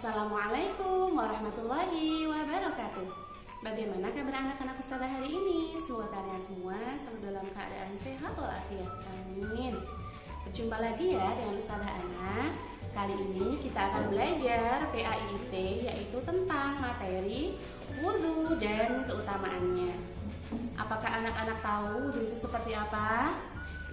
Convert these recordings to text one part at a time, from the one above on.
Assalamualaikum warahmatullahi wabarakatuh. Bagaimana kabar anak-anak Ustazah hari ini? Semoga kalian semua selalu dalam keadaan sehat walafiat. Amin. Berjumpa lagi ya dengan Ustazah Ana. Kali ini kita akan belajar PAIT, yaitu tentang materi wudhu dan keutamaannya. Apakah anak-anak tahu wudhu itu seperti apa?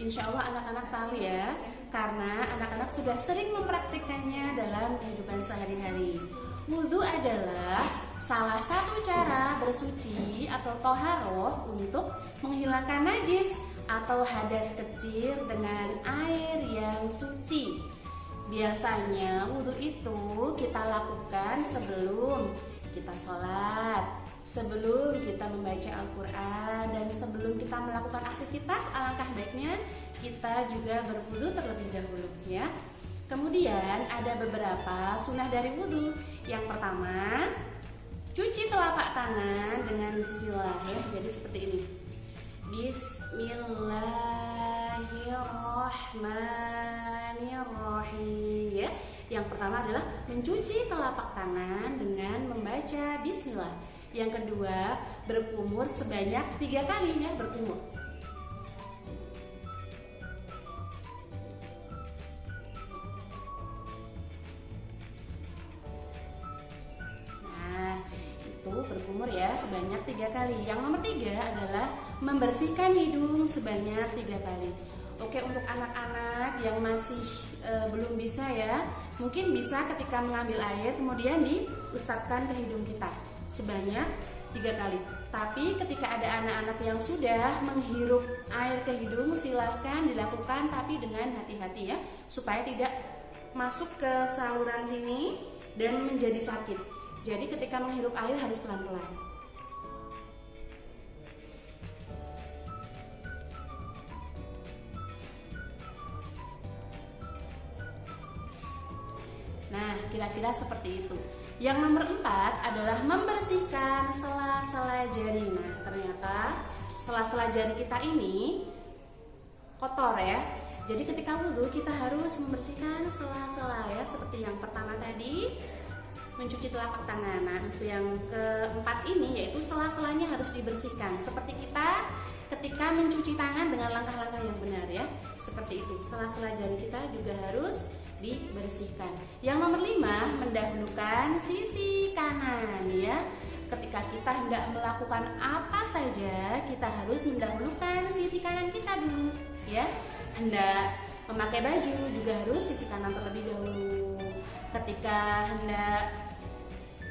Insya Allah anak-anak tahu ya, karena anak-anak sudah sering mempraktikkannya dalam kehidupan sehari-hari. Wudhu adalah salah satu cara bersuci atau toharoh untuk menghilangkan najis atau hadas kecil dengan air yang suci. Biasanya wudhu itu kita lakukan sebelum kita sholat, sebelum kita membaca Al-Quran, dan sebelum kita melakukan aktivitas. Alangkah baiknya kita juga berwudhu terlebih dahulu ya. Kemudian ada beberapa sunnah dari wudhu. Yang pertama, cuci telapak tangan dengan bismillah ya. Jadi seperti ini, Bismillahirrahmanirrahim ya. Yang pertama adalah mencuci telapak tangan dengan membaca bismillah. Yang kedua, berkumur sebanyak 3 kali ya, berkumur. Nah, itu berkumur ya sebanyak 3 kali. Yang nomor 3 adalah membersihkan hidung sebanyak 3 kali. Oke, untuk anak-anak yang masih belum bisa ya, mungkin bisa ketika mengambil air kemudian diusapkan ke hidung kita sebanyak 3 kali. Tapi ketika ada anak-anak yang sudah menghirup air ke hidung, silahkan dilakukan tapi dengan hati-hati ya, supaya tidak masuk ke saluran sini dan menjadi sakit. Jadi ketika menghirup air harus pelan-pelan. Nah, kira-kira seperti itu. Yang nomor 4 adalah membersihkan sela-sela jari. Nah, ternyata sela-sela jari kita ini kotor ya. Jadi ketika wudhu kita harus membersihkan sela-sela ya. Seperti yang pertama tadi, mencuci telapak tangan. Nah, yang keempat ini yaitu sela-selanya harus dibersihkan. Seperti kita ketika mencuci tangan dengan langkah-langkah yang benar ya. Seperti itu. Sela-sela jari kita juga harus dibersihkan. Yang nomor 5, mendahulukan sisi kanan ya. Ketika kita hendak melakukan apa saja, kita harus mendahulukan sisi kanan kita dulu ya. Hendak memakai baju juga harus sisi kanan terlebih dahulu. Ketika hendak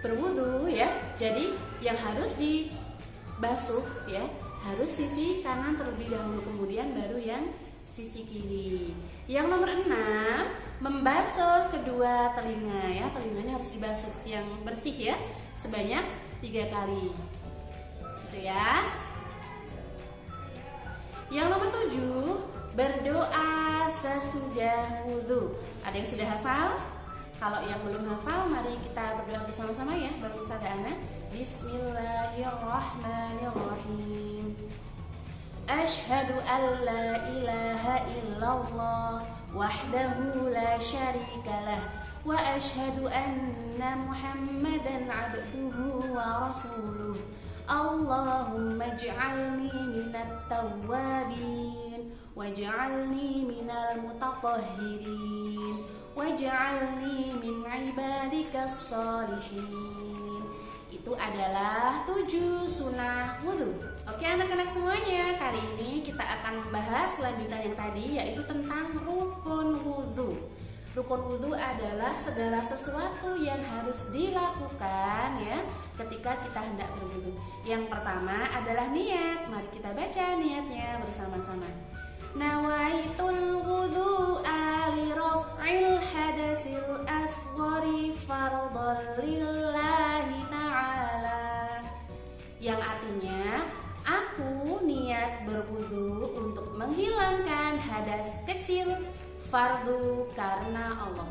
berwudu ya, jadi yang harus dibasuh ya, harus sisi kanan terlebih dahulu, kemudian baru yang sisi kiri. Yang nomor 6, membasuh kedua telinga ya. Telinganya harus dibasuh yang bersih ya, sebanyak 3 kali. Gitu ya. Yang nomor 7, berdoa sesudah wudhu. Ada yang sudah hafal? Kalau yang belum hafal, mari kita berdoa bersama-sama ya, bareng Ustazah Ana. Bismillahirrahmanirrahim. Asyhadu an la ilaha illallah wahdahu la syarikalah wa asyhadu anna Muhammadan abduhu wa rasuluh. Allahumma ij'alni minat tawwabin waj'alni minal mutatahhirin waj'alni min ibadikas shalihin. Itu adalah 7 sunnah wudhu. Oke anak-anak semuanya, kali ini kita akan membahas lanjutan yang tadi, yaitu tentang rukun wudhu. Rukun wudhu adalah segala sesuatu yang harus dilakukan ya ketika kita hendak berwudhu. Yang pertama adalah niat. Mari kita baca niatnya bersama-sama. Nawaitul wudhu'a li raf'il hadasil asghari fardhan lillahi ta'ala. Yang artinya, aku niat berwudu untuk menghilangkan hadas kecil, fardu karena Allah.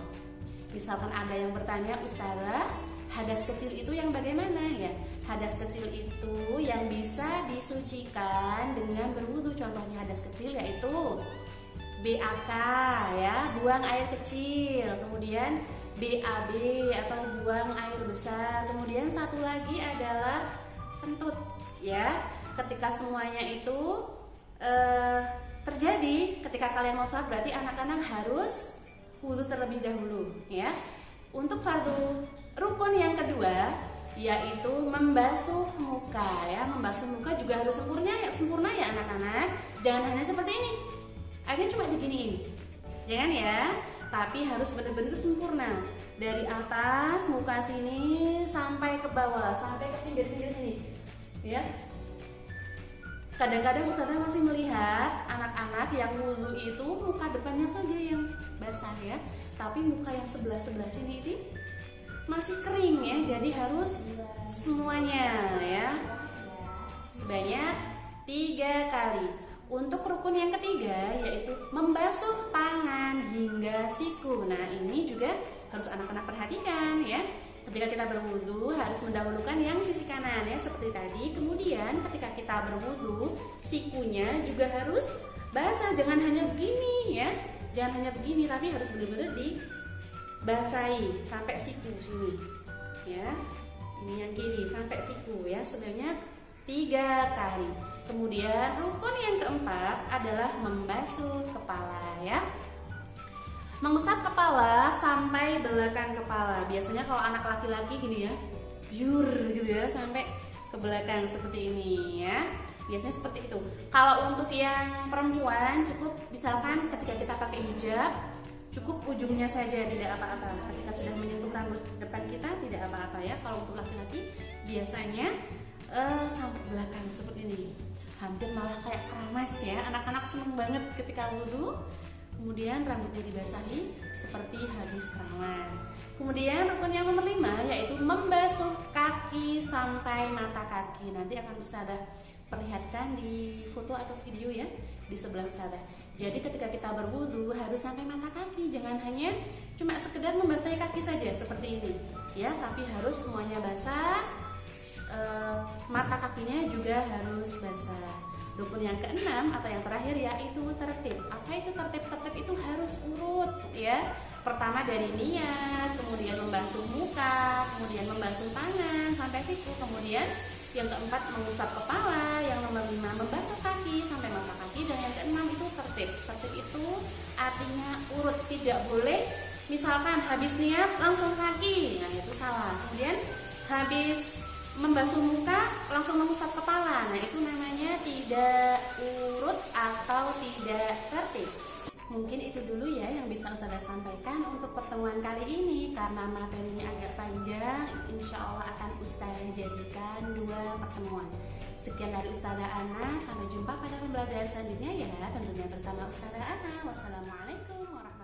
Misalkan ada yang bertanya, Ustazah, hadas kecil itu yang bagaimana ya? Hadas kecil itu yang bisa disucikan dengan berwudu. Contohnya hadas kecil yaitu BAK ya, buang air kecil. Kemudian BAB atau buang air besar. Kemudian satu lagi adalah kentut ya. Ketika semuanya itu terjadi ketika kalian mau sholat, berarti anak-anak harus wudu terlebih dahulu ya. Untuk fardu rukun yang kedua yaitu membasuh muka ya. Membasuh muka juga harus sempurna ya anak-anak. Jangan hanya seperti ini, akhirnya cuma diginiin, jangan ya. Tapi harus benar-benar sempurna, dari atas muka sini sampai ke bawah, sampai ke pinggir-pinggir sini ya. Kadang-kadang Ustazah masih melihat anak-anak yang wudu itu muka depannya saja yang basah ya, tapi muka yang sebelah-sebelah sini itu masih kering ya. Jadi harus semuanya ya, sebanyak 3 kali. Untuk rukun yang ketiga yaitu membasuh tangan hingga siku. Nah ini juga harus anak-anak perhatikan ya. Ketika kita berwudu harus mendahulukan yang sisi kanan ya seperti tadi. Kemudian ketika kita berwudu sikunya juga harus basah. Jangan hanya begini ya, jangan hanya begini, tapi harus benar-benar dibasahi sampai siku sini ya. Ini yang kiri sampai siku ya, sebanyak 3 kali. Kemudian rukun yang keempat adalah membasuh kepala ya. Mengusap kepala sampai belakang kepala. Biasanya kalau anak laki-laki gini ya, biur gitu ya, sampai ke belakang seperti ini ya. Biasanya seperti itu. Kalau untuk yang perempuan cukup misalkan ketika kita pakai hijab, cukup ujungnya saja, tidak apa-apa. Ketika sudah menyentuh rambut depan kita tidak apa-apa ya. Kalau untuk laki-laki biasanya sampai belakang seperti ini. Hampir malah kayak keramas ya. Anak-anak seneng banget ketika wudu. Kemudian rambutnya dibasahi seperti habis keramas. Kemudian rukun yang nomor 5 yaitu membasuh kaki sampai mata kaki. Nanti akan Ustazah perlihatkan di foto atau video ya di sebelah Ustazah. Jadi ketika kita berwudu harus sampai mata kaki. Jangan hanya cuma sekedar membasahi kaki saja seperti ini ya, tapi harus semuanya basah. Mata kakinya juga harus basah. Rukun yang keenam atau yang terakhir yaitu tertib. Apa itu tertib? Tertib itu harus urut ya. Pertama dari niat, kemudian membasuh muka, kemudian membasuh tangan sampai siku, kemudian yang keempat mengusap kepala, yang nomor 5 membasuh kaki sampai mata kaki, dan yang keenam itu tertib. Tertib itu artinya urut, tidak boleh misalkan habis niat langsung kaki, nah itu salah. Kemudian habis membasuh muka langsung mengusap kepala, nah itu namanya tidak urut atau tidak tertib. Mungkin itu dulu ya yang bisa Ustazah sampaikan untuk pertemuan kali ini. Karena materinya agak panjang, insya Allah akan Ustazah jadikan 2 pertemuan. Sekian dari Ustazah Ana, sampai jumpa pada pembelajaran selanjutnya ya, tentunya bersama Ustazah Ana. Wassalamualaikum warahmatullahi wabarakatuh.